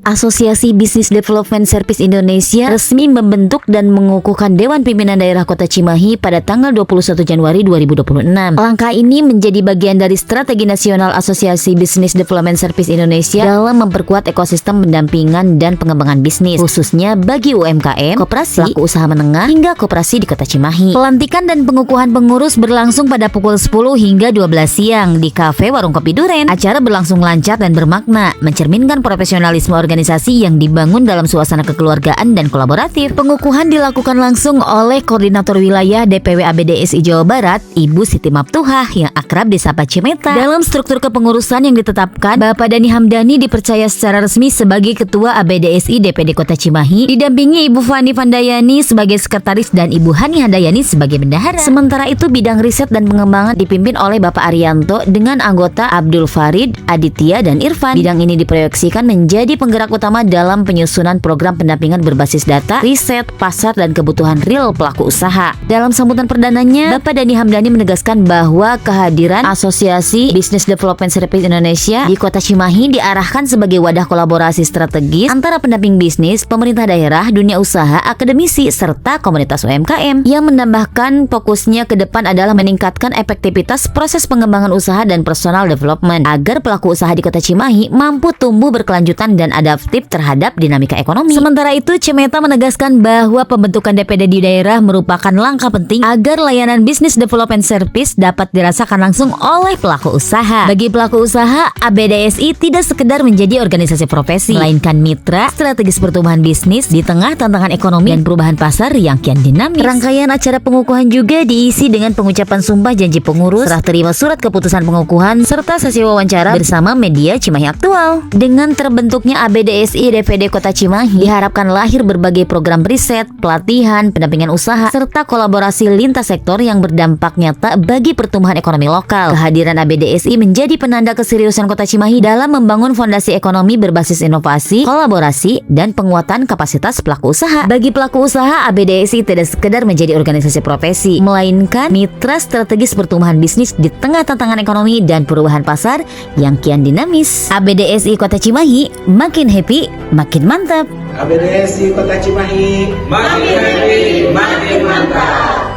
Asosiasi Business Development Service Indonesia resmi membentuk dan mengukuhkan Dewan Pimpinan Daerah Kota Cimahi pada tanggal 21 Januari 2026. Langkah ini menjadi bagian dari strategi nasional Asosiasi Business Development Service Indonesia dalam memperkuat ekosistem pendampingan dan pengembangan bisnis, khususnya bagi UMKM, koperasi, pelaku usaha menengah, hingga koperasi di Kota Cimahi. Pelantikan dan pengukuhan pengurus berlangsung pada pukul 10 hingga 12 siang di Kafe Warung Kopi Duren. Acara berlangsung lancar dan bermakna, mencerminkan profesionalisme organisasi yang dibangun dalam suasana kekeluargaan dan kolaboratif. Pengukuhan dilakukan langsung oleh Koordinator Wilayah DPW ABDSI Jawa Barat, Ibu Siti Maptuhah yang akrab disapa Cimeta. Dalam struktur kepengurusan yang ditetapkan, Bapak Dani Hamdani dipercaya secara resmi sebagai Ketua ABDSI DPD Kota Cimahi, didampingi Ibu Fani Vandayani sebagai Sekretaris dan Ibu Hani Handayani sebagai Bendahara. Sementara itu bidang riset dan pengembangan dipimpin oleh Bapak Arianto dengan anggota Abdul Farid, Aditya, dan Irfan. Bidang ini diproyeksikan menjadi penggerak utama dalam penyusunan program pendampingan berbasis data, riset, pasar, dan kebutuhan real pelaku usaha. Dalam sambutan perdananya, Bapak Dani Hamdani menegaskan bahwa kehadiran Asosiasi Business Development Service Indonesia di Kota Cimahi diarahkan sebagai wadah kolaborasi strategis antara pendamping bisnis, pemerintah daerah, dunia usaha, akademisi, serta komunitas UMKM. Yang menambahkan fokusnya ke depan adalah meningkatkan efektivitas proses pengembangan usaha dan personal development agar pelaku usaha di Kota Cimahi mampu tumbuh berkelanjutan dan adaptif terhadap dinamika ekonomi. Sementara itu, Cimeta menegaskan bahwa pembentukan DPD di daerah merupakan langkah penting agar layanan Business Development Service dapat dirasakan langsung oleh pelaku usaha. Bagi pelaku usaha, ABDSI tidak sekedar menjadi organisasi profesi, melainkan mitra strategis pertumbuhan bisnis di tengah tantangan ekonomi dan perubahan pasar yang kian dinamis. Rangkaian acara pengukuhan juga diisi dengan pengucapan sumpah janji pengurus, serah terima surat keputusan pengukuhan, serta sesi wawancara bersama media Cimahi Aktual. Dengan terbentuknya ABDSI DPD Kota Cimahi, diharapkan lahir berbagai program riset, pelatihan, pendampingan usaha, serta kolaborasi lintas sektor yang berdampak nyata bagi pertumbuhan ekonomi lokal. Kehadiran ABDSI menjadi penanda keseriusan Kota Cimahi dalam membangun fondasi ekonomi berbasis inovasi, kolaborasi, dan penguatan kapasitas pelaku usaha. Bagi pelaku usaha, ABDSI tidak sekedar menjadi organisasi profesi, melainkan mitra strategis pertumbuhan bisnis di tengah tantangan ekonomi dan perubahan pasar yang kian dinamis. ABDSI Kota Cimahi makin happy, makin mantap. ABDSI Kota Cimahi makin happy, makin mantap.